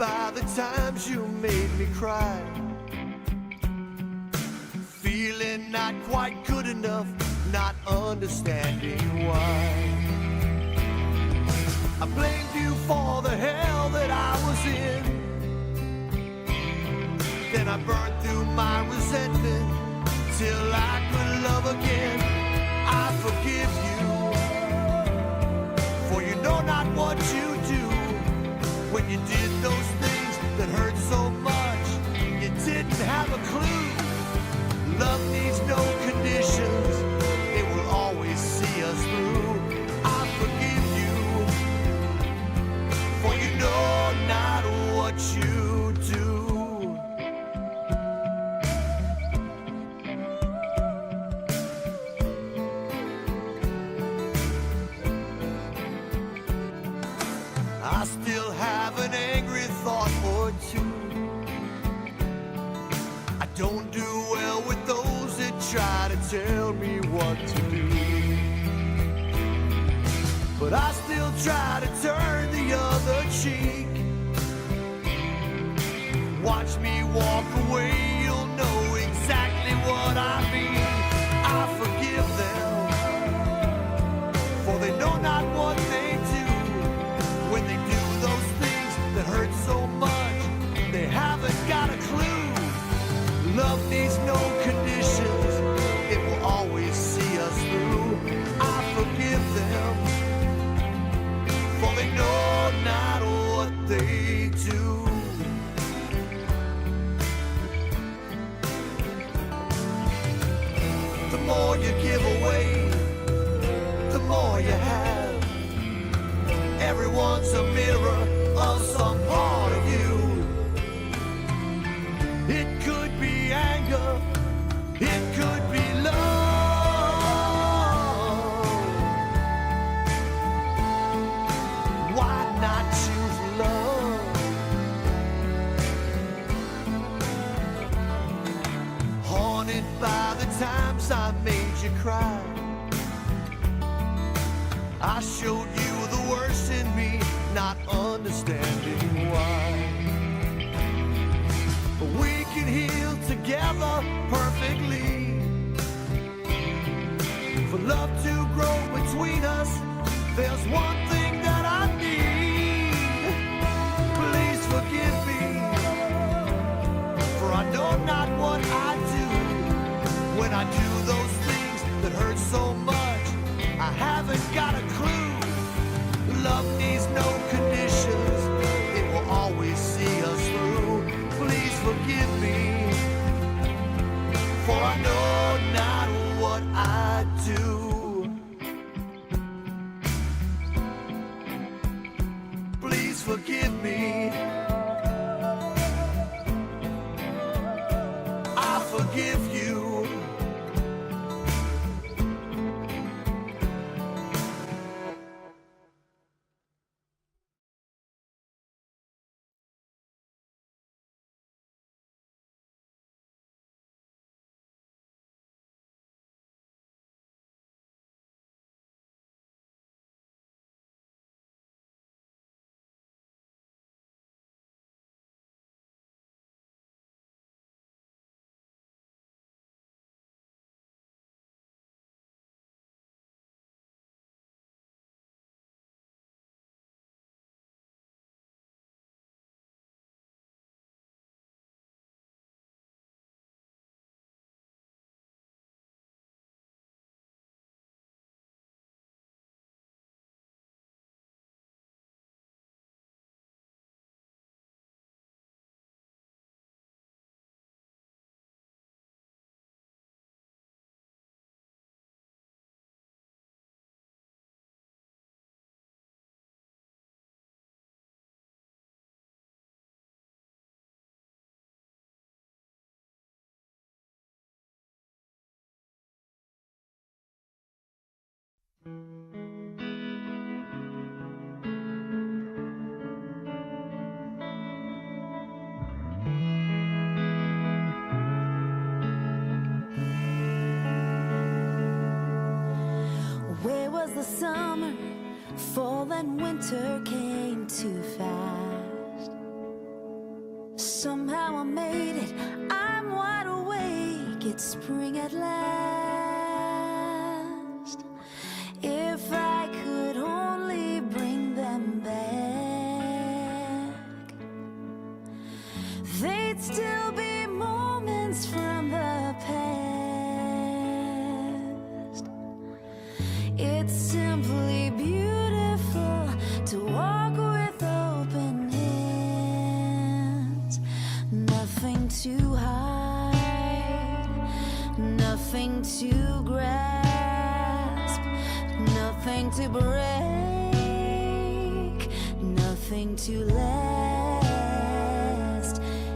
by the times you made me cry, feeling not quite good enough, not understanding why. I blamed you for the hell that I was in, then I burned through my resentment till I could love again. I forgive you, for you know not what you do. When you did those things that hurt so much, you didn't have a clue. Love needs no conditions, it will always see us through. I forgive you, for you know not what you do. I still have an angry thought or two. I don't do well with those that try to tell me what to do, but I still try to turn the other cheek. Watch me walk away, you'll know exactly what I mean. I forgive them, for they know not what they do. When they do those things that hurt so much, they haven't got a clue. Love needs no conditions, it will always see us through. I forgive them, for they know not what they do. The more you give away, the more you have. Everyone's a mirror of some part of you. It could be anger, it could be love. Why not choose love? Haunted by the times I made you cry, I showed you the worst in me, not understanding why. But we can heal together perfectly. For love to grow between us, there's one thing that I need. Please forgive me, for I know not what I do. When I do those things that hurt so much, I haven't got a clue. Love needs no conditions, it will always see us through. Please forgive me, for I know not what I do. Please forgive me, I forgive you. summer, fall and winter came too fast. Somehow I made it, I'm wide awake, it's spring at last. If I could only bring them back, they'd still be moments from the past. It's simply beautiful to walk with open hands. Nothing to hide, nothing to grasp, nothing to break, nothing to last.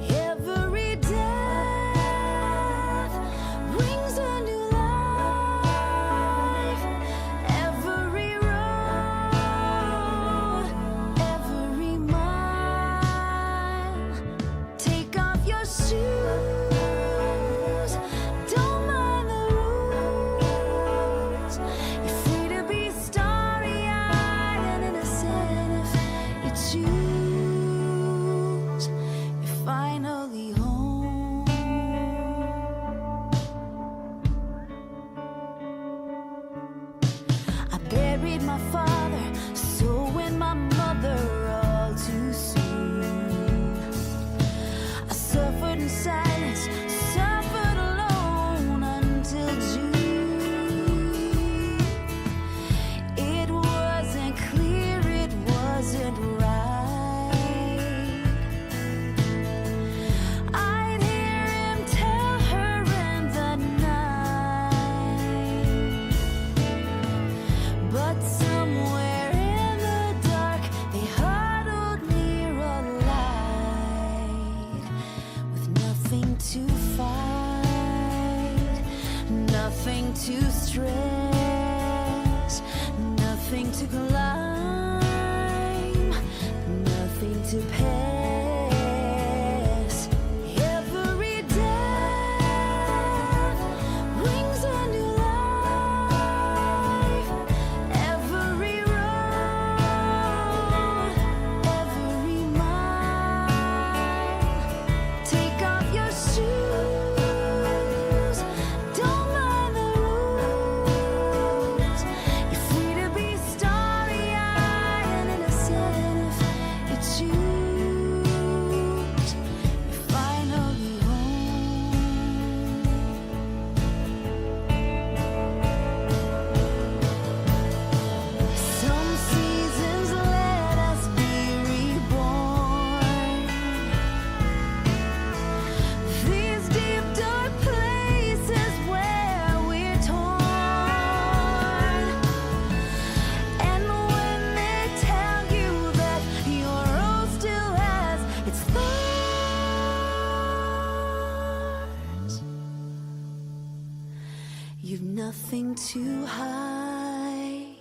Every death brings a new life. Every road, every mile. Take off your shoes, don't mind the rules. You're free to be starry-eyed and innocent if you choose. You're finally home. I buried my father, so went my mother all too soon. I suffered in silence, suffered alone until June. It wasn't clear, it wasn't right. I'd hear him tell her in the night, but somewhere in the dark they huddled near a light, with nothing to fight, nothing to stress, nothing to climb, nothing to pass. Every death brings a new life. Every road, every mile. Take off your shoes, don't mind the rules. You're free to be starry-eyed and innocent if you choose. You're finally home. Some seasons let us be reborn. These deep dark places where we're torn. And when they tell you that your rose still has its thorns, you've nothing to hide,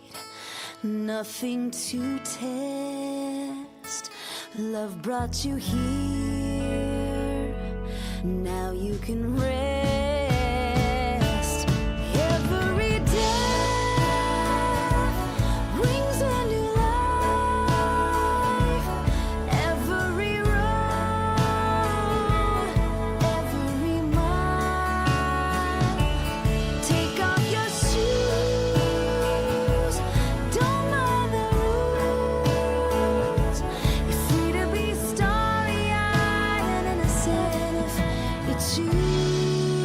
nothing to test. Love brought you here, now you can rest. Every death brings a new life. Every road, every mile. Take off your shoes, don't mind the rules. You're free to be starry-eyed and innocent if you choose.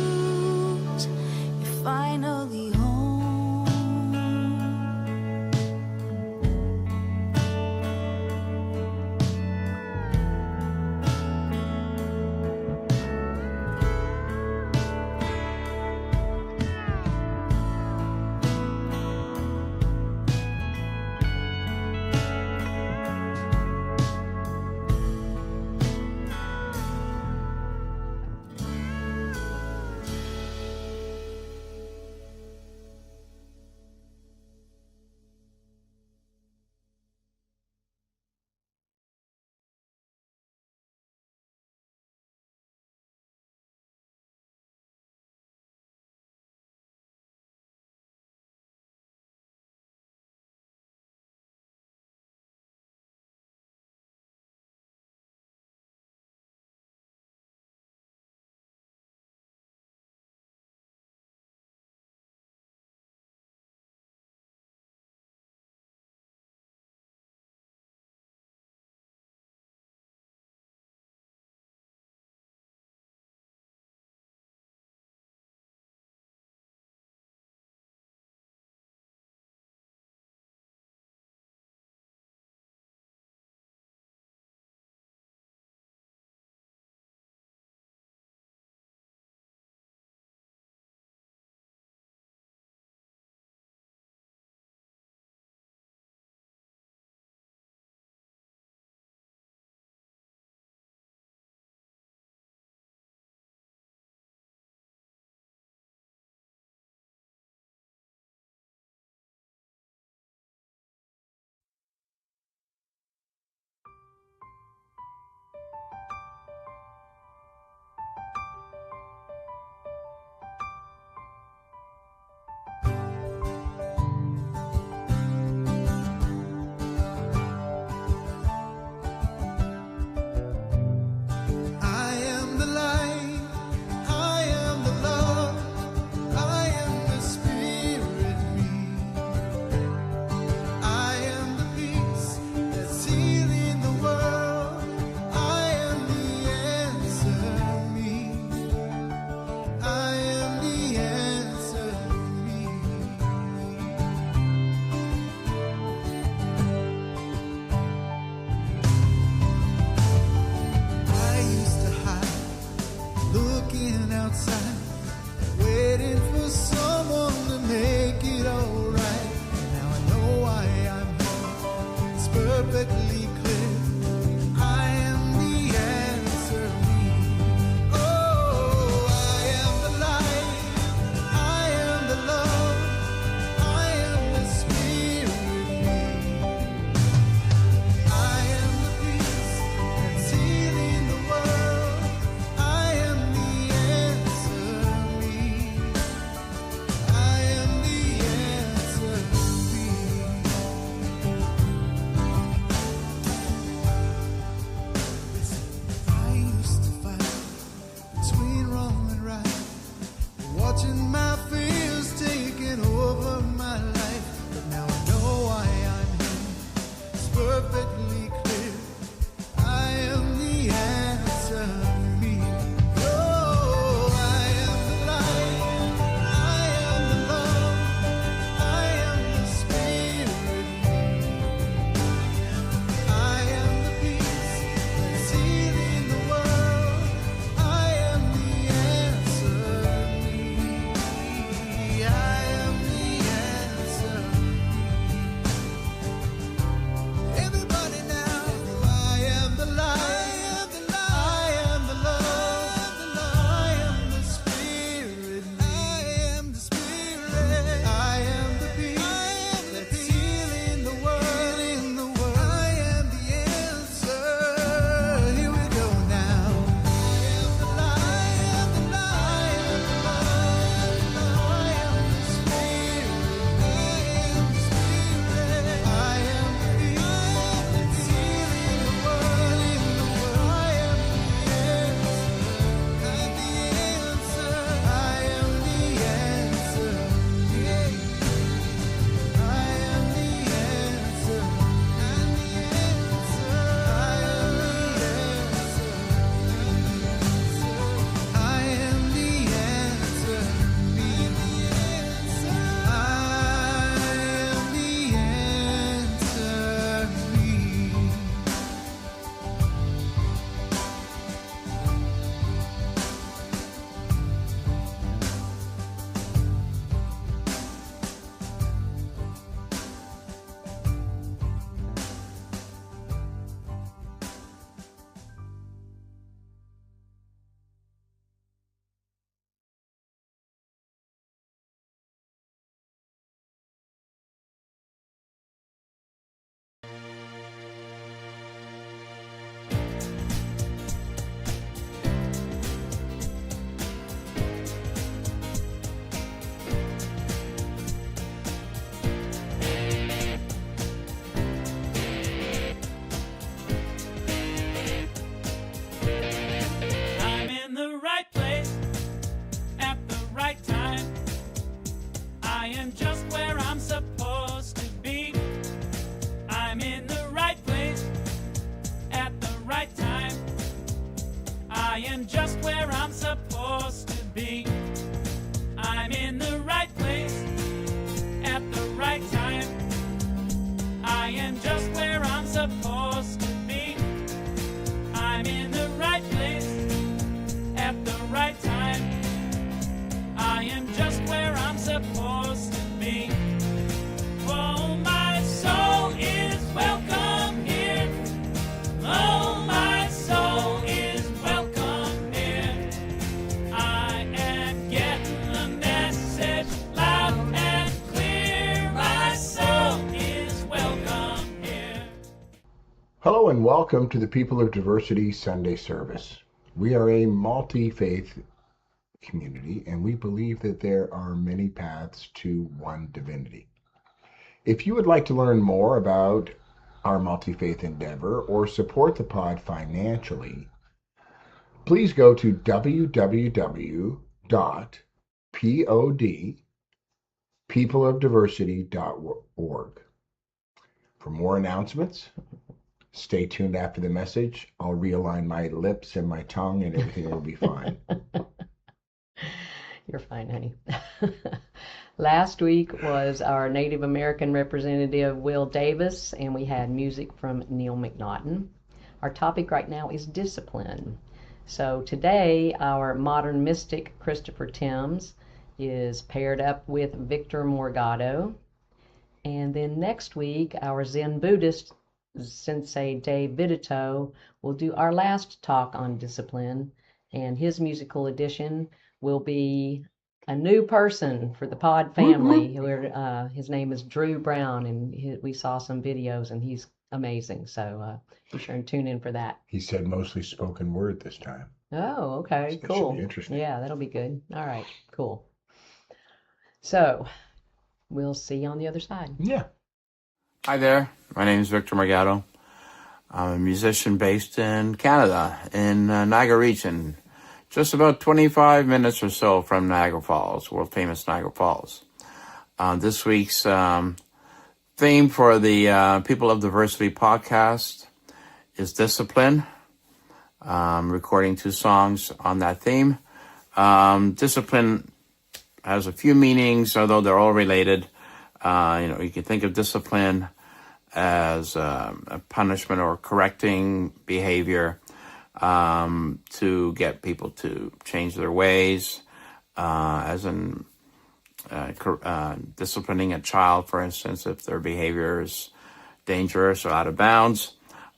perfectly clear. I am the answer. Oh, I am the light. I am the love. I am the spirit. I am the peace that's healing the world. I am the answer. I am the answer. I used to fight between wrong and right, watching my fears taking over my life. But now I know why I'm here. It's perfectly clear. I am the answer. Oh, I am the light. I am the love. I am the spirit. I am the peace that's healing the world. I am the answer. I am the answer. Everybody now, I am the light. I am the love. I am the spirit. I am the spirit. I am the peace that's healing the world. I am the answer. Here we go now. I am the light. I am the love. I am the spirit. I am the spirit. I am the peace that's healing the world. I am the answer. I am the answer. I am the answer. I'm the answer. I am the answer. I am the answer. Be the answer. I am the answer. I'm in the right place at the right time. I am just where I'm supposed to be. I'm in the right place at the right time. I am just where I'm supposed to be. I'm in the right place at the right time. I am just where I'm supposed to be. I'm in the right place at the right time. I am just where I'm supposed to be. Oh, my soul is welcome here. Oh, my soul is welcome here. I am getting the message loud and clear. My soul is welcome here. Hello and welcome to the People of Diversity Sunday service. We are a multi-faith community and we believe that there are many paths to one divinity. If you would like to learn more about our multi-faith endeavor or support the pod financially, please go to www.peopleofdiversity.org. For more announcements, stay tuned after the message. I'll realign my lips and my tongue and everything will be fine. You're fine, honey. Last week was our Native American representative, Will Davis, and we had music from Neil McNaughton. Our topic right now is discipline. So today, our modern mystic, Christopher Timms, is paired up with Victor Morgado. And then next week, our Zen Buddhist, Sensei Dave Vidito will do our last talk on discipline, and his musical addition will be a new person for the pod family. His name is Drew Brown, and we saw some videos, and he's amazing. So be sure and tune in for that. He said mostly spoken word this time. Oh, okay, That should cool. be interesting. Yeah, that'll be good. All right, cool. So we'll see you on the other side. Yeah. Hi there, my name is Victor Morgado. I'm a musician based in Canada, in Niagara region, just about 25 minutes or so from Niagara Falls, world famous Niagara Falls. This week's theme for the People of Diversity podcast is discipline. Recording 2 songs on that theme. Discipline has a few meanings, although they're all related. You can think of discipline as a punishment or correcting behavior to get people to change their ways, as in disciplining a child, for instance, if their behavior is dangerous or out of bounds.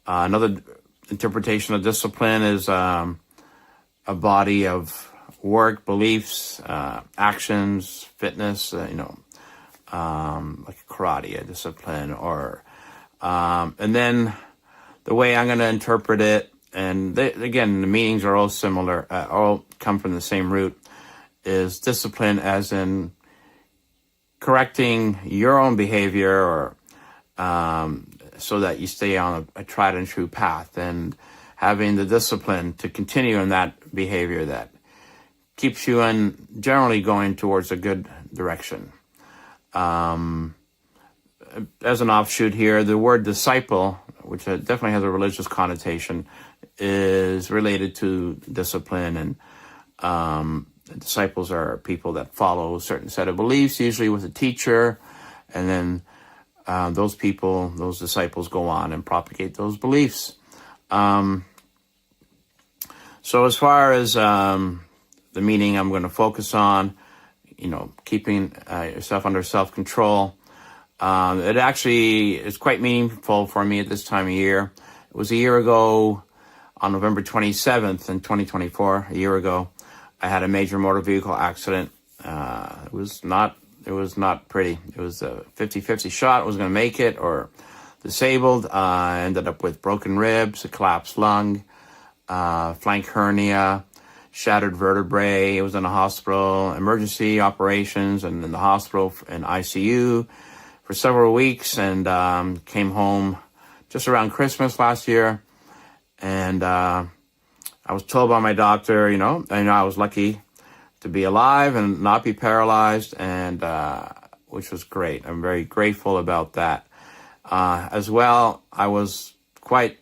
Another interpretation of discipline is a body of work, beliefs, actions, fitness, like karate, a discipline, or and then the way I'm going to interpret it, and again, the meanings are all similar, all come from the same root, is discipline as in correcting your own behavior, or so that you stay on a tried and true path, and having the discipline to continue in that behavior that keeps you generally going towards a good direction. As an offshoot here, the word disciple, which definitely has a religious connotation, is related to discipline, and disciples are people that follow a certain set of beliefs, usually with a teacher, and then those disciples go on and propagate those beliefs. So as far as the meaning I'm going to focus on, keeping yourself under self-control, it actually is quite meaningful for me at this time of year. It was a year ago, on November 27th in 2024, a year ago, I had a major motor vehicle accident. It was not pretty. It was a 50-50 shot. I was going to make it or disabled. I ended up with broken ribs, a collapsed lung, flank hernia, shattered vertebrae. I was in a hospital, emergency operations, and in the hospital in ICU for several weeks, and came home just around Christmas last year. And I was told by my doctor, I was lucky to be alive and not be paralyzed, and which was great. I'm very grateful about that. As well, I was quite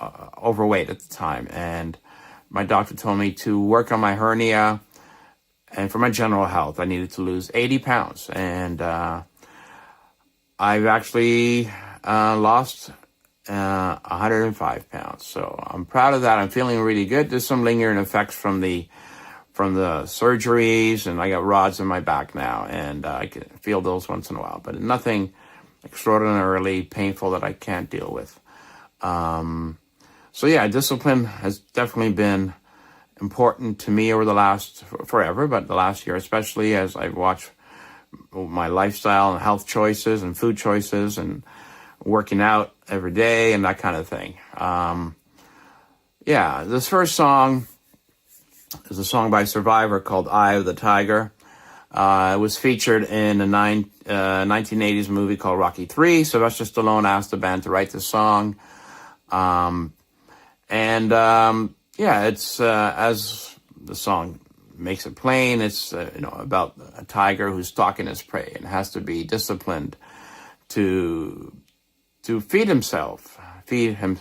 overweight at the time, and my doctor told me to work on my hernia, and for my general health, I needed to lose 80 pounds. And I've actually lost 105 pounds. So I'm proud of that. I'm feeling really good. There's some lingering effects from the surgeries, and I got rods in my back now, and I can feel those once in a while, but nothing extraordinarily painful that I can't deal with. So yeah, discipline has definitely been important to me over the last forever, but the last year especially, as I've watched my lifestyle and health choices and food choices and working out every day and that kind of thing. This first song is a song by Survivor called Eye of the Tiger. It was featured in a 1980s movie called Rocky III. Sylvester Stallone asked the band to write the song. It's as the song makes it plain, it's about a tiger who's stalking his prey and has to be disciplined to feed him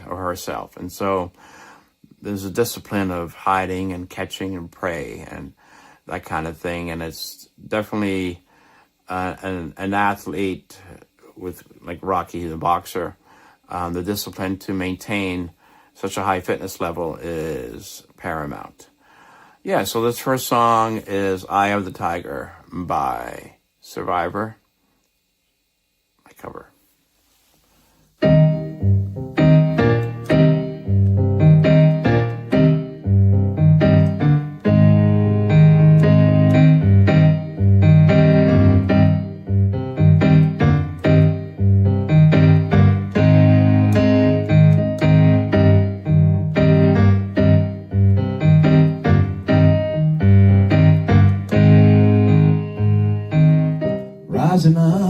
or herself. And so there's a discipline of hiding and catching and prey and that kind of thing. And it's definitely an athlete with, like Rocky, the boxer, the discipline to maintain such a high fitness level is paramount. Yeah, so this first song is Eye of the Tiger by Survivor. My cover.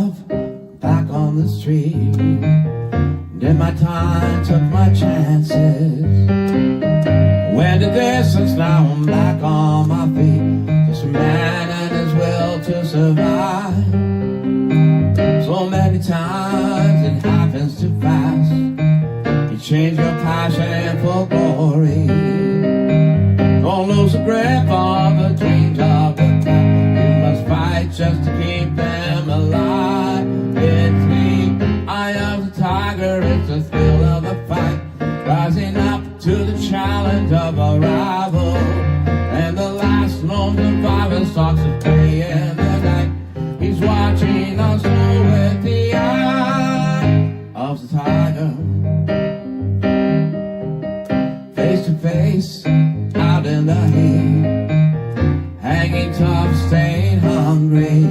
myself back on the street. Did my time, took my chances. Went the distance, now I'm back on my feet. Just a man and his will to survive. So many times it happens too fast. You change your passion for glory. Don't lose the grip of the dreams of the past. You must fight just to keep them alive. It's me, I am the tiger, it's the thrill of the fight. Rising up to the challenge of a rival. And the last known survivor stalks a prey in the night. He's watching us through with the eye of the tiger. Face to face, out in the heat, hanging tough, staying hungry.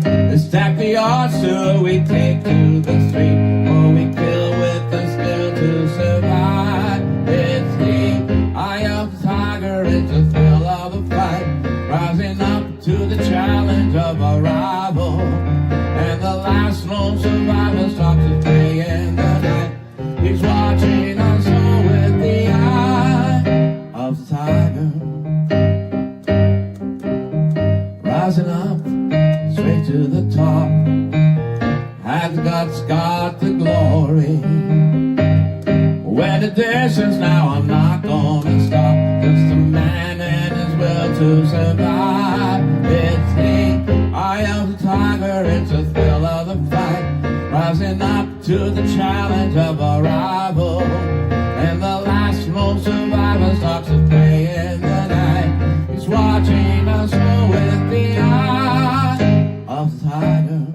They stack the odds till we take to the street, or we kill with the skill to survive. It's the eye of the tiger, it's the thrill of the fight. Rising up to the challenge of a rival. And the last known survivor stalks his prey in the night. He's watching us all with the eye of the tiger. Rising up straight to the top. Has the guts, got the glory. When the distance, now I'm not gonna stop. Just a man and his will to survive. It's the eye of the tiger, it's the thrill of the fight. Rising up to the challenge of a rival. And the last known survivor stalks his prey in the night. He's watching us all with the eye of the tiger.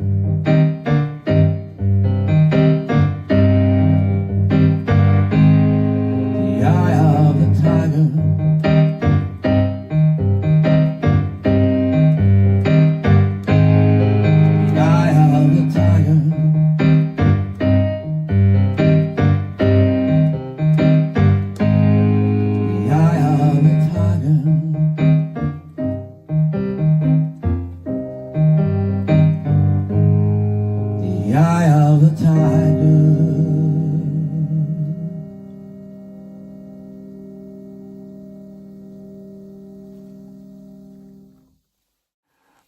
The eye of the tiger. The eye of the tiger. The eye of the tiger. The eye of the tiger.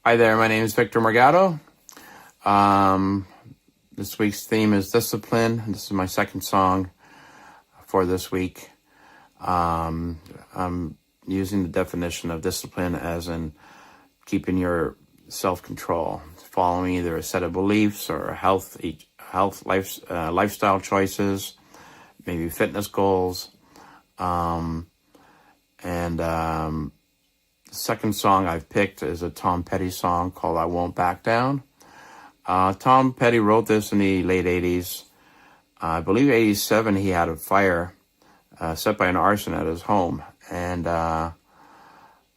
Hi there, my name is Victor Morgado. This week's theme is discipline. This is my second song for this week. I'm using the definition of discipline as in keeping your self-control, following either a set of beliefs or lifestyle choices, maybe fitness goals. The second song I've picked is a Tom Petty song called I Won't Back Down. Tom Petty wrote this in the late 80s. I believe 87 he had a fire set by an arson at his home. And I'm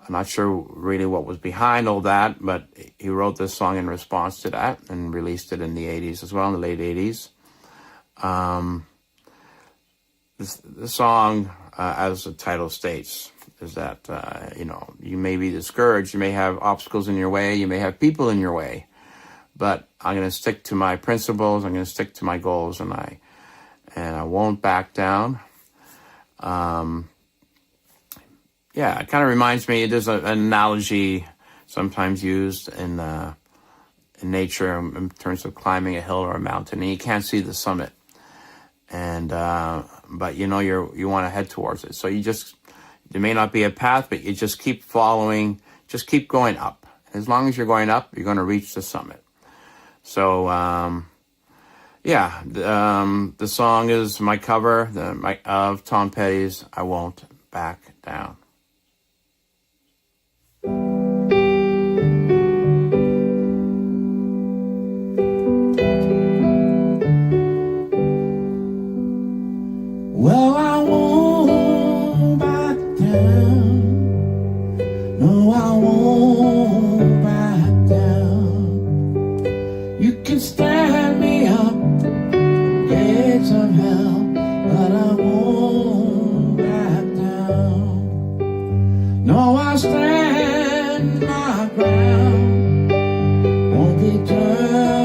not sure really what was behind all that, but he wrote this song in response to that and released it in the 80s as well, in the late 80s. This song, as the title states, is that, you may be discouraged, you may have obstacles in your way, you may have people in your way, but I'm going to stick to my principles, I'm going to stick to my goals, and I won't back down. It kind of reminds me, there's an analogy sometimes used in nature in terms of climbing a hill or a mountain, and you can't see the summit, and but you want to head towards it. So there may not be a path, but you just keep following, just keep going up. As long as you're going up, you're going to reach the summit. So, the song is my cover of Tom Petty's I Won't Back Down. Well, I won't back down. No, I won't back down. You can stand me up, gates of hell, but I won't back down. No, I'll stand my ground, won't be turned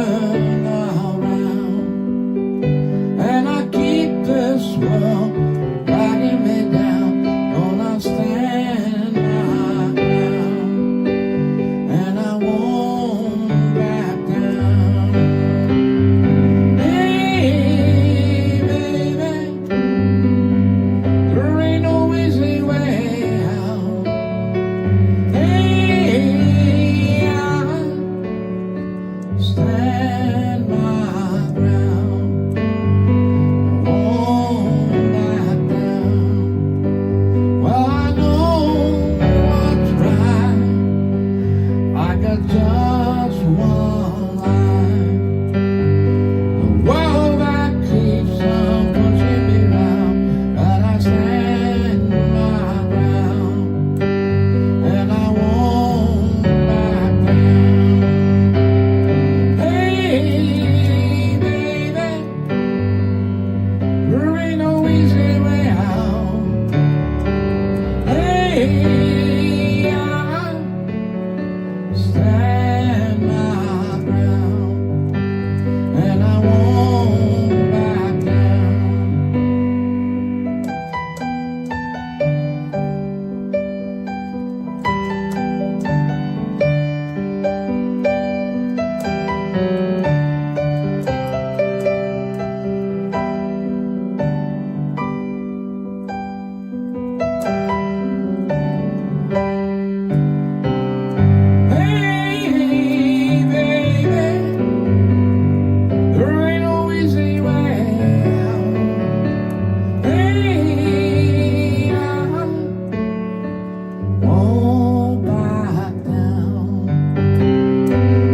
stand my ground. I won't back down. Well, I know what's right. I got just one life. The world that keeps on pushing me round, but I stand my ground, and I won't back down. Hey, baby, there ain't no easy way out. Hey, I stand my ground, and I won't back down. Hey, baby, there ain't no easy way out. Hey, I won't back down.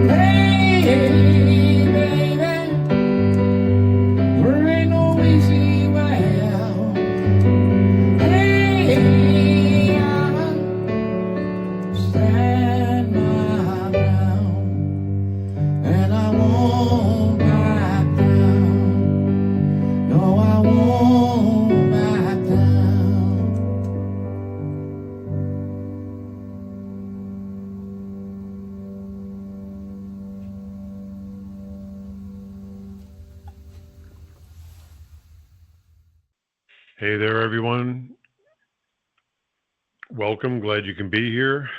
Hey, baby, there ain't no easy way out. Hey, I stand my ground, and I won't back down. No, I won't back down. Hey there, everyone. Welcome. Glad you can be here.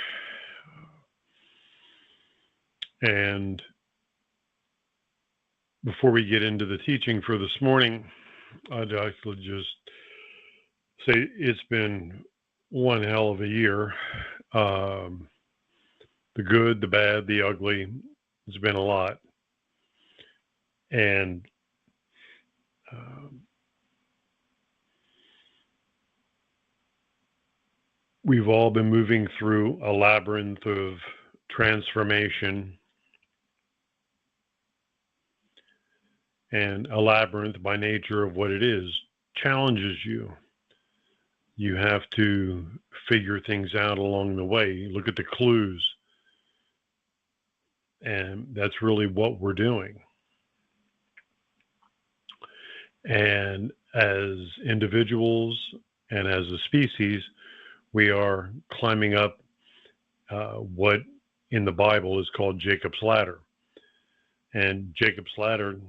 And before we get into the teaching for this morning, I'd actually just say it's been one hell of a year. The good, the bad, the ugly. It's been a lot. And we've all been moving through a labyrinth of transformation. And a labyrinth, by nature of what it is, challenges you. You have to figure things out along the way. Look at the clues. And that's really what we're doing. And as individuals and as a species, we are climbing up what in the Bible is called Jacob's ladder. And Jacob's ladder,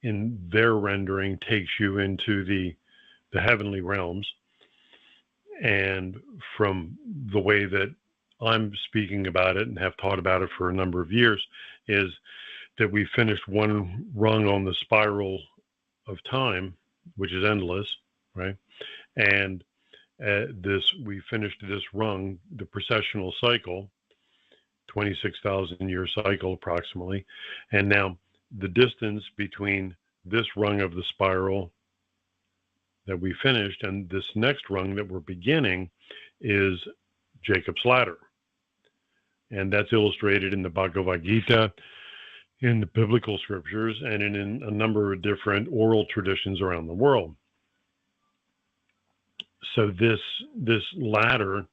in their rendering, takes you into the heavenly realms. And from the way that I'm speaking about it and have taught about it for a number of years, is that we finished one rung on the spiral of time, which is endless, right? And we finished this rung, the precessional cycle, 26,000 year cycle approximately. And now the distance between this rung of the spiral that we finished and this next rung that we're beginning is Jacob's ladder. And that's illustrated in the Bhagavad Gita, in the biblical scriptures, and in a number of different oral traditions around the world. So this ladder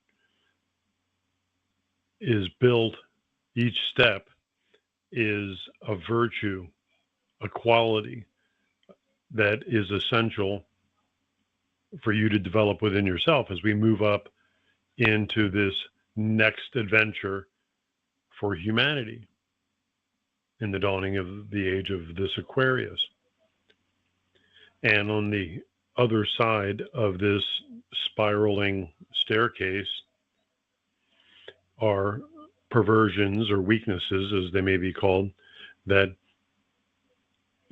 is built, each step is a virtue, a quality that is essential for you to develop within yourself as we move up into this next adventure for humanity in the dawning of the age of this Aquarius. And on the other side of this spiraling staircase are perversions or weaknesses, as they may be called, that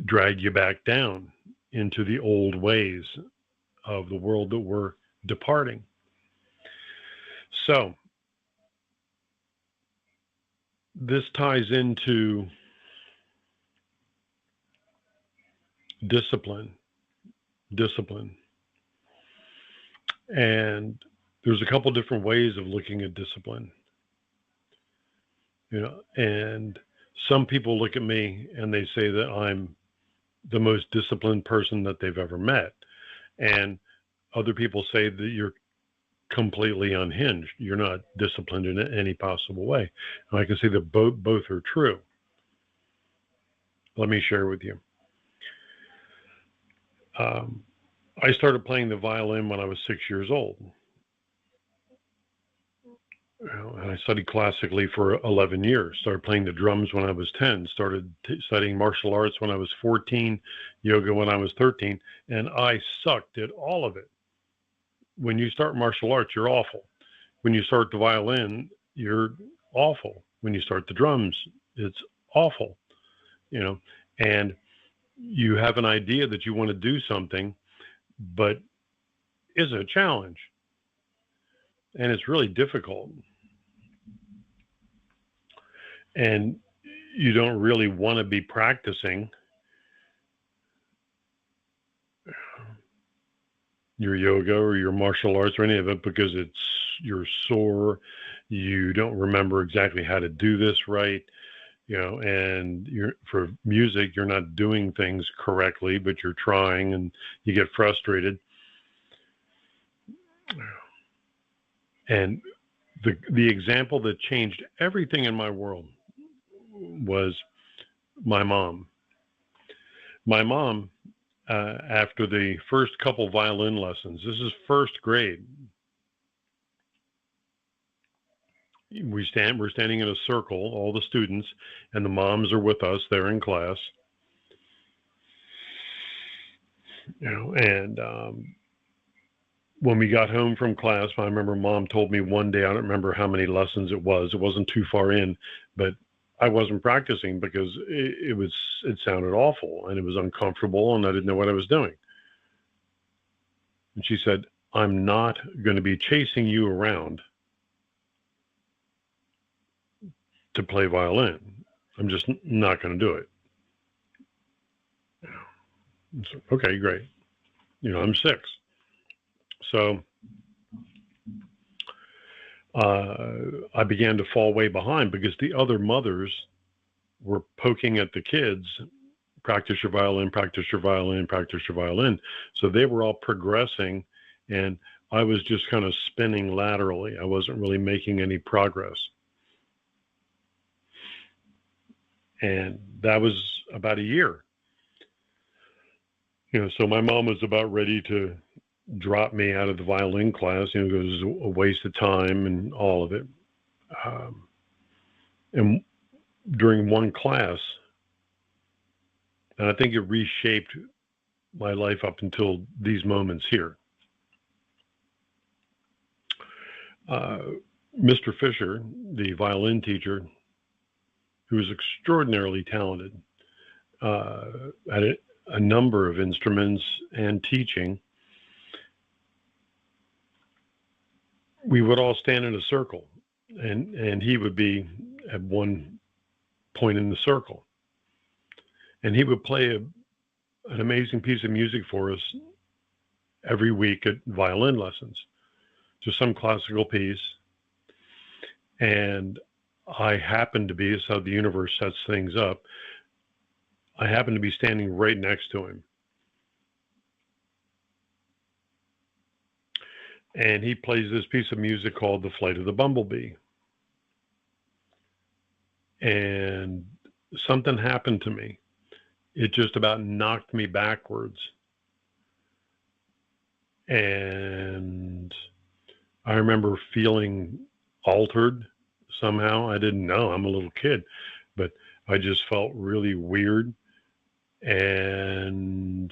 drag you back down into the old ways of the world that we're departing. So this ties into discipline. And there's a couple different ways of looking at discipline. And some people look at me and they say that I'm the most disciplined person that they've ever met. And other people say that you're completely unhinged. You're not disciplined in any possible way. And I can say that both are true. Let me share with you. I started playing the violin when I was 6 years old. And I studied classically for 11 years. Started playing the drums when I was 10. Started studying martial arts when I was 14. Yoga when I was 13. And I sucked at all of it. When you start martial arts, you're awful. When you start the violin, you're awful. When you start the drums, it's awful. And you have an idea that you want to do something, but it's a challenge. And it's really difficult. And you don't really want to be practicing your yoga or your martial arts or any of it because you're sore. You don't remember exactly how to do this right. And for music, you're not doing things correctly, but you're trying and you get frustrated. And the example that changed everything in my world was my mom. My mom, after the first couple violin lessons, this is first grade. We're standing in a circle, all the students, and the moms are with us. They're in class. And when we got home from class, I remember Mom told me one day, I don't remember how many lessons it was. It wasn't too far in, but I wasn't practicing because it sounded awful and it was uncomfortable and I didn't know what I was doing. And she said, "I'm not going to be chasing you around to play violin. I'm just not going to do it." So, okay, great. I'm 6. So I began to fall way behind because the other mothers were poking at the kids, practice your violin, practice your violin, practice your violin. So they were all progressing and I was just kind of spinning laterally. I wasn't really making any progress. And that was about a year. So my mom was about ready to drop me out of the violin class. It was a waste of time and all of it. And during one class, and I think it reshaped my life up until these moments here. Mr. Fisher, the violin teacher, who was extraordinarily talented, at a number of instruments and teaching, we would all stand in a circle and he would be at one point in the circle and he would play an amazing piece of music for us every week at violin lessons, just some classical piece. And I happened to be, that's how the universe sets things up, I happened to be standing right next to him. And he plays this piece of music called The Flight of the Bumblebee. And something happened to me. It just about knocked me backwards. And I remember feeling altered somehow. I didn't know, I'm a little kid, but I just felt really weird. And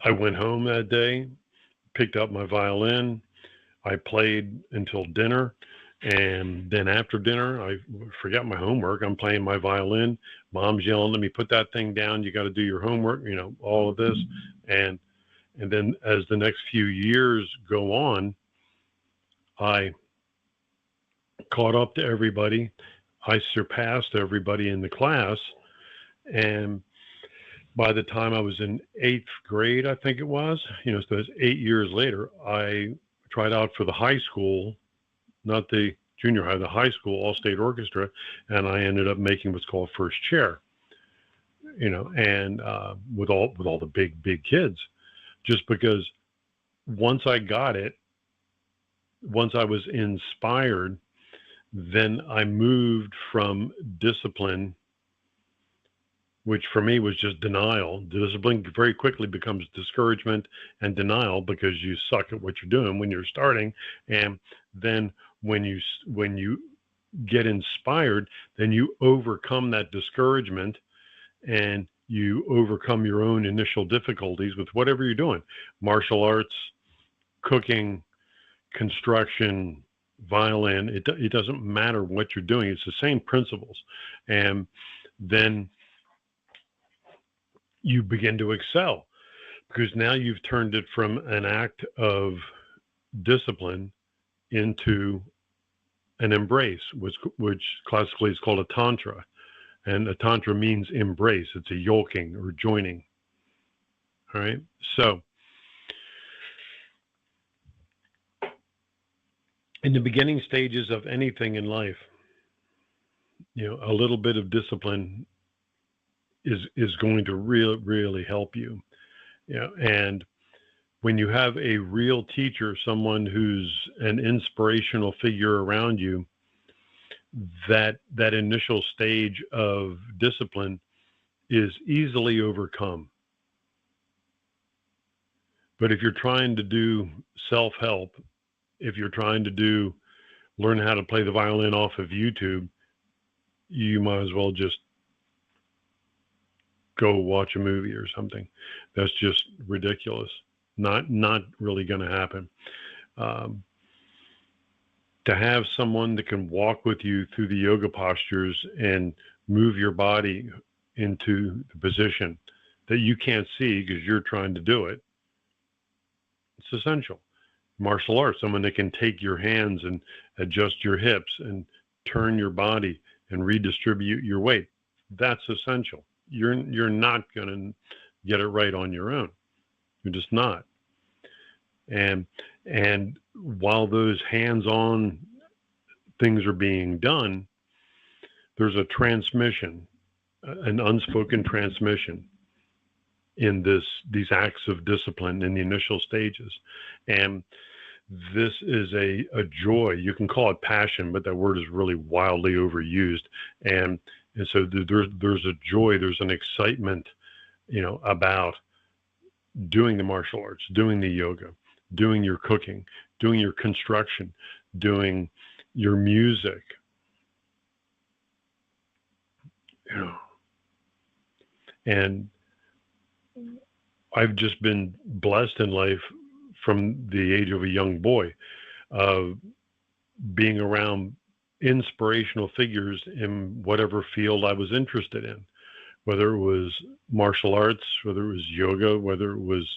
I went home that day, picked up my violin. I played until dinner. And then after dinner, I forgot my homework. I'm playing my violin. Mom's yelling at me, "Put that thing down. You got to do your homework," all of this. And then as the next few years go on, I caught up to everybody. I surpassed everybody in the class. And by the time I was in 8th grade, I think it was, so it's 8 years later, I tried out for the high school, not the junior high, the high school all-state orchestra, and I ended up making what's called first chair, and with all the big kids, just because once I got it, once I was inspired, then I moved from discipline, which for me was just denial. Discipline very quickly becomes discouragement and denial because you suck at what you're doing when you're starting. And then when you get inspired, then you overcome that discouragement and you overcome your own initial difficulties with whatever you're doing. Martial arts, cooking, construction, violin, it doesn't matter what you're doing. It's the same principles. And then you begin to excel because now you've turned it from an act of discipline into an embrace, which classically is called a tantra. And a tantra means embrace. It's a yoking or joining. All right. So in the beginning stages of anything in life, a little bit of discipline is going to really help you. And when you have a real teacher, someone who's an inspirational figure around you, that initial stage of discipline is easily overcome. But if you're trying to do self-help, if you're trying to learn how to play the violin off of YouTube, you might as well just go watch a movie or something. That's just ridiculous. Not really going to happen. To have someone that can walk with you through the yoga postures and move your body into the position that you can't see because you're trying to do it, it's essential. Martial arts, someone that can take your hands and adjust your hips and turn your body and redistribute your weight, that's essential. You're not going to get it right on your own. You're just not. And while those hands-on things are being done, there's a transmission, an unspoken transmission in these acts of discipline in the initial stages. And this is a joy. You can call it passion, but that word is really wildly overused. And so there's a joy, there's an excitement, about doing the martial arts, doing the yoga, doing your cooking, doing your construction, doing your music. And I've just been blessed in life from the age of a young boy of being around inspirational figures in whatever field I was interested in, whether it was martial arts, whether it was yoga, whether it was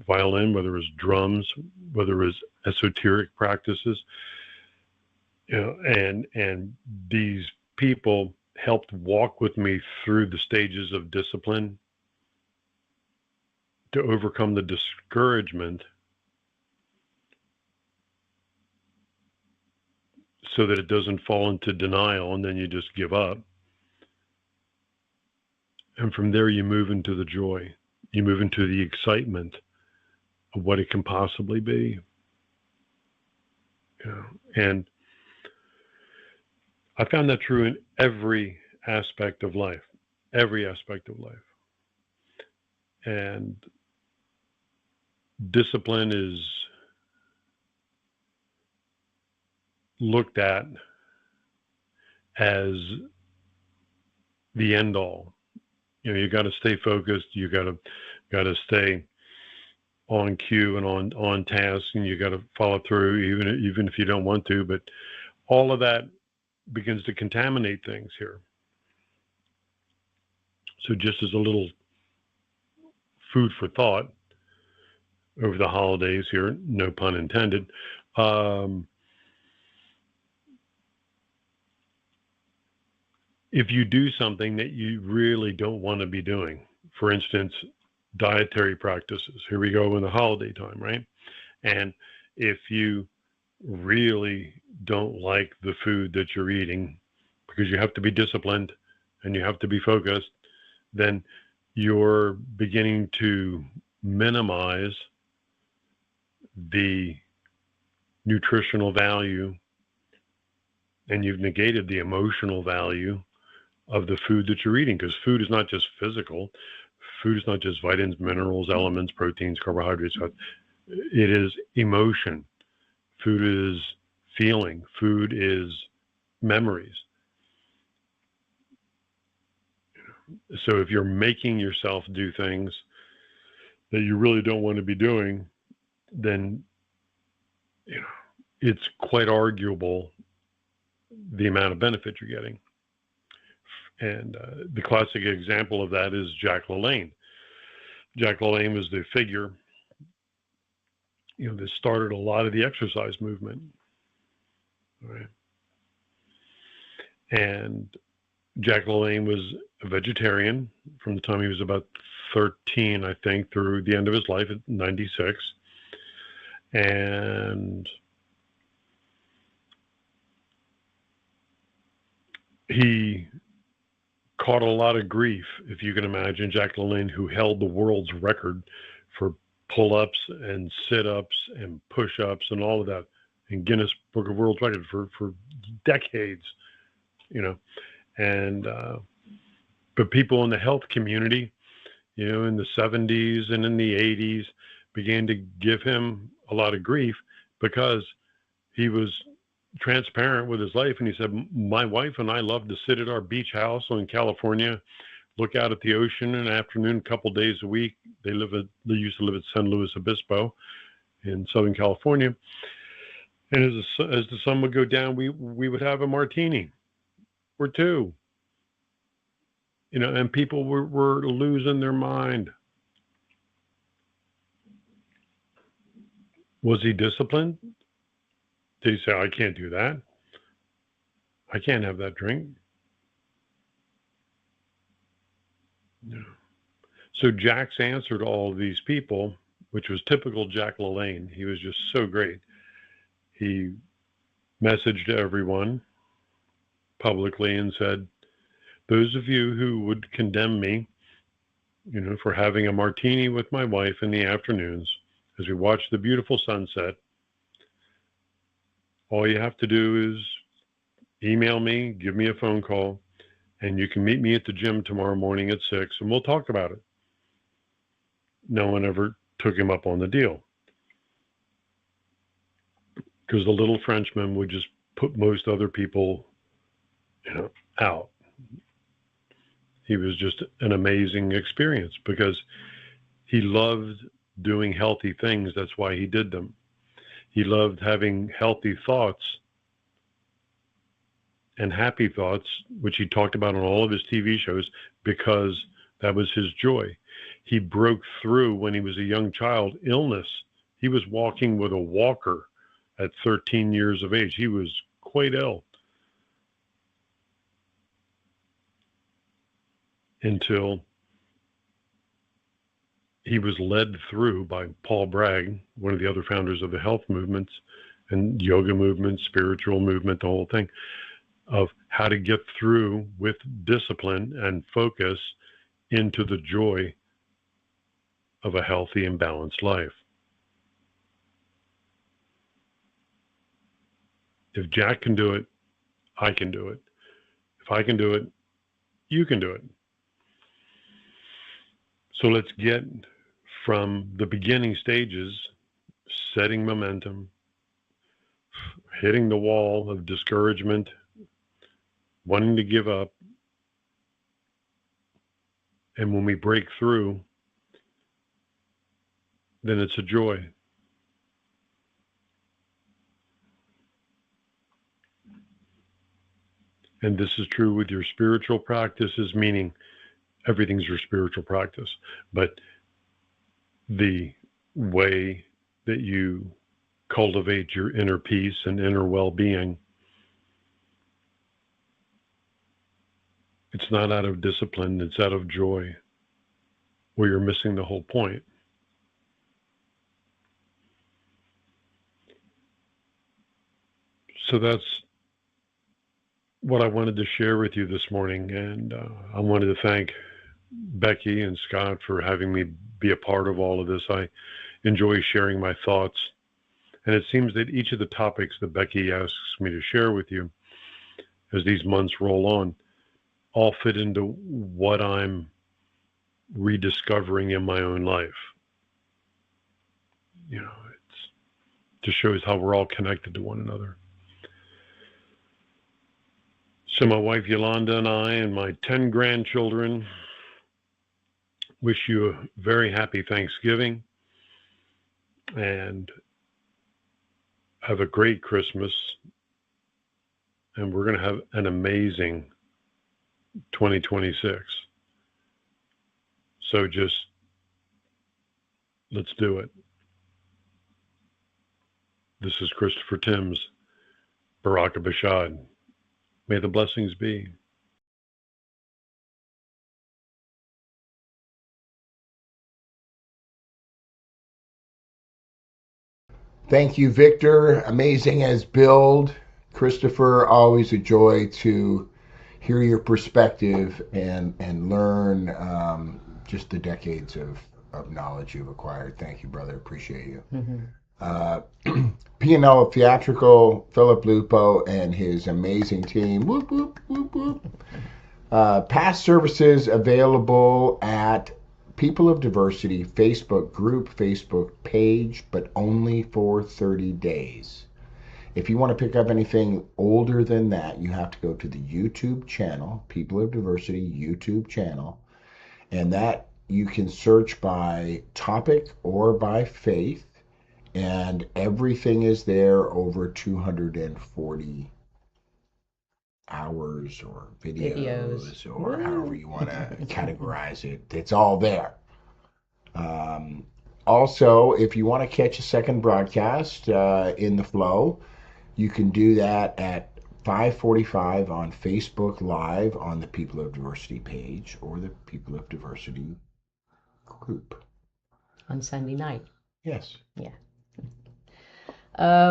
violin, whether it was drums, whether it was esoteric practices, and these people helped walk with me through the stages of discipline to overcome the discouragement so that it doesn't fall into denial and then you just give up. And from there you move into the joy. You move into the excitement of what it can possibly be. And I found that true in every aspect of life, And discipline is looked at as the end all. You got to stay focused. You got to stay on cue and on task, and you got to follow through, even if you don't want to. But all of that begins to contaminate things here. So just as a little food for thought over the holidays here, no pun intended, if you do something that you really don't want to be doing, for instance, dietary practices, here we go in the holiday time, right? And if you really don't like the food that you're eating because you have to be disciplined and you have to be focused, then you're beginning to minimize the nutritional value, and you've negated the emotional value of the food that you're eating, because food is not just physical. Food is not just vitamins, minerals, elements, proteins, carbohydrates. It is emotion. Food is feeling. Food is memories. So if you're making yourself do things that you really don't want to be doing, then it's quite arguable the amount of benefit you're getting. And the classic example of that is Jack LaLanne. Jack LaLanne was the figure, that started a lot of the exercise movement. Right? And Jack LaLanne was a vegetarian from the time he was about 13, I think, through the end of his life at 96. And he caught a lot of grief, if you can imagine. Jack LaLanne, who held the world's record for pull-ups and sit-ups and push-ups and all of that in Guinness Book of World Records for decades, and but people in the health community, in the 70s and in the 80s began to give him a lot of grief because he was transparent with his life. And he said, my wife and I love to sit at our beach house in California, look out at the ocean in the afternoon, a couple days a week. They used to live at San Luis Obispo in Southern California. And as the sun would go down, we would have a martini or two, and people were losing their mind. Was he disciplined? Did he say, I can't do that? I can't have that drink? No. So Jack's answer to all of these people, which was typical Jack LaLanne, he was just so great. He messaged everyone publicly and said, those of you who would condemn me, for having a martini with my wife in the afternoons as we watch the beautiful sunset, all you have to do is email me, give me a phone call, and you can meet me at the gym tomorrow morning at 6, and we'll talk about it. No one ever took him up on the deal, because the little Frenchman would just put most other people, out. He was just an amazing experience because he loved doing healthy things. That's why he did them. He loved having healthy thoughts and happy thoughts, which he talked about on all of his TV shows, because that was his joy. He broke through when he was a young child, illness. He was walking with a walker at 13 years of age. He was quite ill until he was led through by Paul Bragg, one of the other founders of the health movements and yoga movement, spiritual movement, the whole thing, of how to get through with discipline and focus into the joy of a healthy and balanced life. If Jack can do it, I can do it. If I can do it, you can do it. So let's get from the beginning stages, setting momentum, hitting the wall of discouragement, wanting to give up. And when we break through, then it's a joy. And this is true with your spiritual practices, meaning everything's your spiritual practice. But the way that you cultivate your inner peace and inner well-being it's not out of discipline, it's out of joy, or you're missing the whole point. So that's what I wanted to share with you this morning, and I wanted to thank Becky and Scott for having me be a part of all of this. I enjoy sharing my thoughts, and it seems that each of the topics that Becky asks me to share with you as these months roll on all fit into what I'm rediscovering in my own life. You know, it just shows how we're all connected to one another. So my wife Yolanda and I and my 10 grandchildren wish you a very happy Thanksgiving and have a great Christmas. And we're going to have an amazing 2026. So just let's do it. This is Christopher Timms, Baraka Bashad. May the blessings be. Thank you, Victor. Amazing as build. Christopher, always a joy to hear your perspective and learn just the decades of knowledge you've acquired. Thank you, brother. Appreciate you. P&L Theatrical, Philip Lupo and his amazing team. Whoop, whoop, whoop, whoop. Past services available at People of Diversity Facebook group, Facebook page, but only for 30 days. If you want to pick up anything older than that, you have to go to the YouTube channel, People of Diversity YouTube channel, and that you can search by topic or by faith, and everything is there over 240 hours or videos. Or however you want to categorize it. It's all there. Also, if you want to catch a second broadcast in the flow, you can do that at 5:45 on Facebook Live on the People of Diversity page or the People of Diversity group. On Sunday night. Yes. Yeah.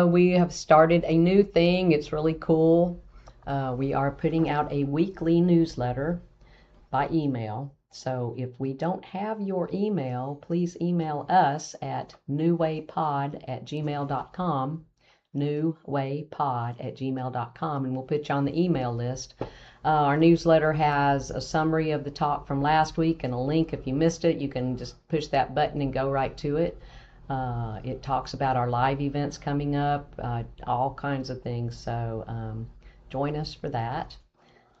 We have started a new thing. It's really cool. We are putting out a weekly newsletter by email. So if we don't have your email, please email us at newwaypod@gmail.com, newwaypod@gmail.com, and we'll put you on the email list. Our newsletter has a summary of the talk from last week and a link. If you missed it, you can just push that button and go right to it. It talks about our live events coming up, all kinds of things. So join us for that.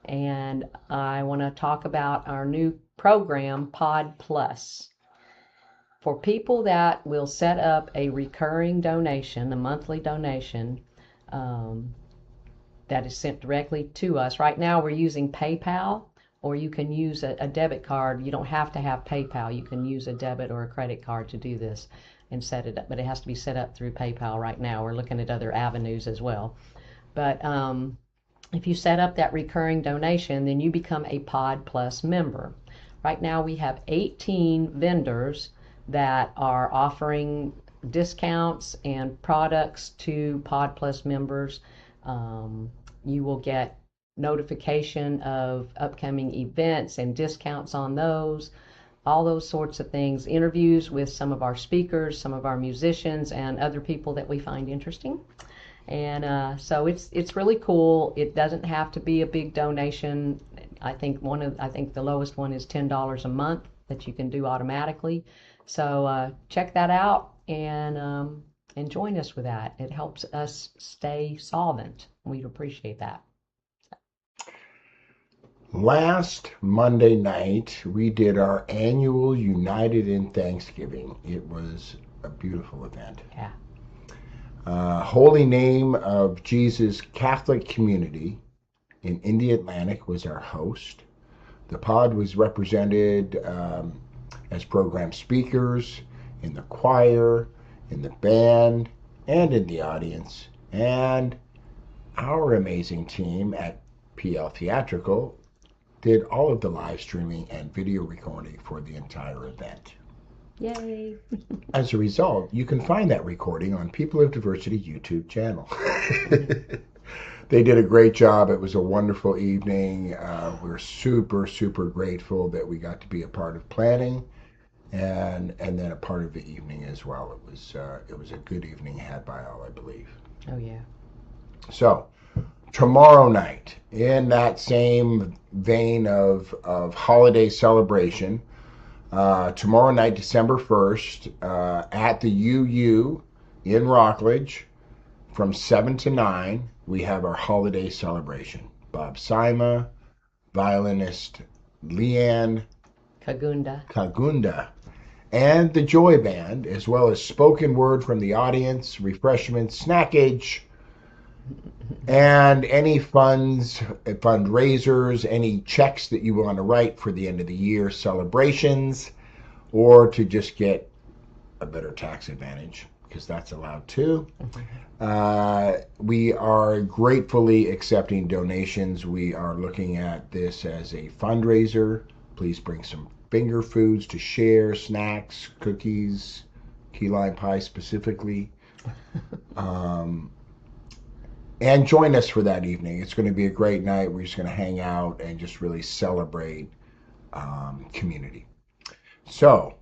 And I want to talk about our new program, Pod Plus. For people that will set up a recurring donation, a monthly donation, that is sent directly to us. Right now we're using PayPal, or you can use a debit card. You don't have to have PayPal. You can use a debit or a credit card to do this and set it up, but it has to be set up through PayPal right now. We're looking at other avenues as well. But if you set up that recurring donation, then you become a Pod Plus member. Right now we have 18 vendors that are offering discounts and products to Pod Plus members. You will get notification of upcoming events and discounts on those, all those sorts of things, interviews with some of our speakers, some of our musicians, and other people that we find interesting. And so it's really cool. It doesn't have to be a big donation. I think the lowest one is $10 a month that you can do automatically. So check that out and join us with that. It helps us stay solvent. We'd appreciate that. Last Monday night, we did our annual United in Thanksgiving. It was a beautiful event. Yeah. Holy Name of Jesus Catholic Community in Indy Atlantic was our host. The pod was represented as program speakers in the choir, in the band, and in the audience. And our amazing team at PL Theatrical did all of the live streaming and video recording for the entire event. Yay! As a result, you can find that recording on People of Diversity YouTube channel. They did a great job. It was a wonderful evening. We're super, super grateful that we got to be a part of planning and then a part of the evening as well. It was a good evening had by all, I believe. Oh, yeah. So, tomorrow night, in that same vein of holiday celebration, tomorrow night, December 1st, at the UU in Rockledge, from 7 to 9, we have our holiday celebration. Bob Sima, violinist Leanne Kagunda, and the Joy Band, as well as spoken word from the audience, refreshments, snackage, and any fundraisers, any checks that you want to write for the end of the year celebrations, or to just get a better tax advantage, because that's allowed too. We are gratefully accepting donations. We are looking at this as a fundraiser. Please bring some finger foods to share, snacks, cookies, key lime pie specifically. And join us for that evening. It's going to be a great night. We're just going to hang out and just really celebrate community. So,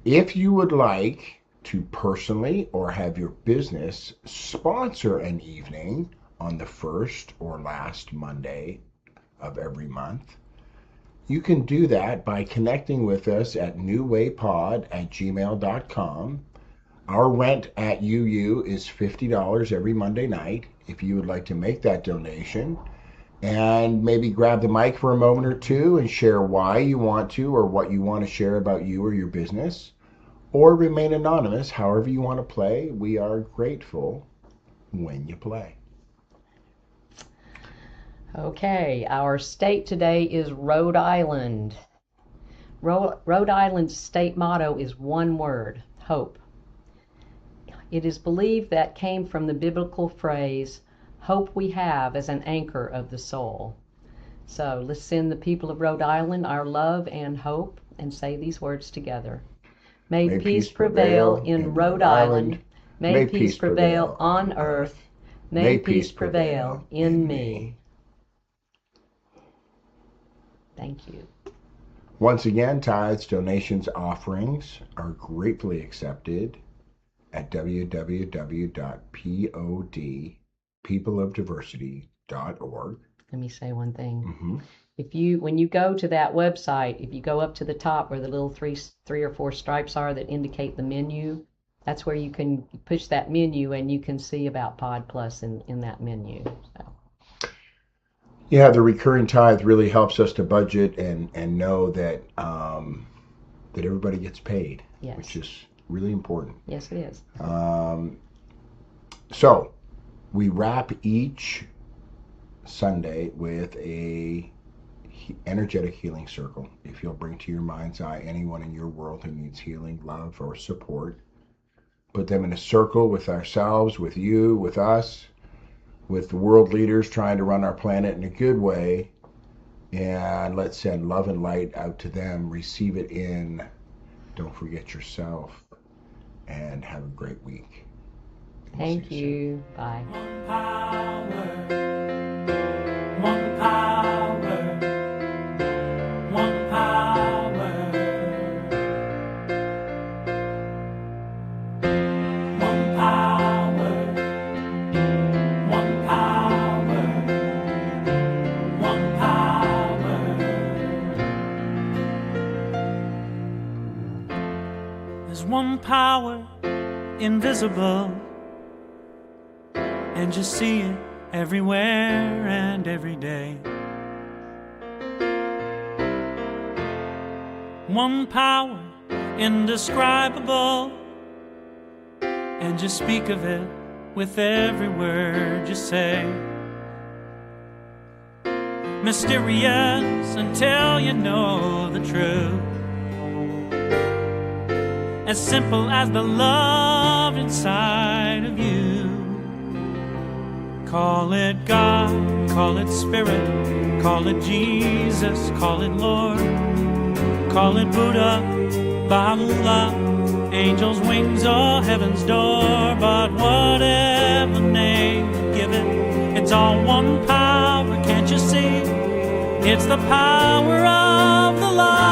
if you would like to personally or have your business sponsor an evening on the first or last Monday of every month, you can do that by connecting with us at newwaypod@gmail.com. Our rent at UU is $50 every Monday night. If you would like to make that donation and maybe grab the mic for a moment or two and share why you want to or what you want to share about you or your business, or remain anonymous, however you want to play, we are grateful when you play. Okay, our state today is Rhode Island. Rhode Island's state motto is one word: hope. It is believed that came from the biblical phrase, hope we have as an anchor of the soul. So let's send the people of Rhode Island our love and hope and say these words together. May peace prevail in Rhode Island. May peace prevail on earth. May peace prevail in me. Thank you. Once again, tithes, donations, offerings are gratefully accepted at www.peopleofdiversity.org. Let me say one thing. Mm-hmm. When you go to that website, if you go up to the top where the little three or four stripes are that indicate the menu, that's where you can push that menu and you can see about Pod Plus in that menu. So. Yeah, the recurring tithe really helps us to budget and know that that everybody gets paid, yes, which is really important. Yes, it is. So we wrap each Sunday with a energetic healing circle. If you'll bring to your mind's eye anyone in your world who needs healing, love, or support, put them in a circle with ourselves, with you, with us, with the world leaders trying to run our planet in a good way, and let's send love and light out to them. Receive it in. Don't forget yourself, and have a great week. Thank you. Bye. One power, one power, one power, one power, one power, one power. There's one power invisible, and you see it everywhere and every day. One power indescribable, and you speak of it with every word you say. Mysterious until you know the truth, as simple as the love inside of you. Call it God, Call it Spirit, call it Jesus, call it Lord, call it Buddha, Baha'u'llah, angels' wings or heaven's door. But whatever name you give it, it's all one power, can't you see? It's the power of the light.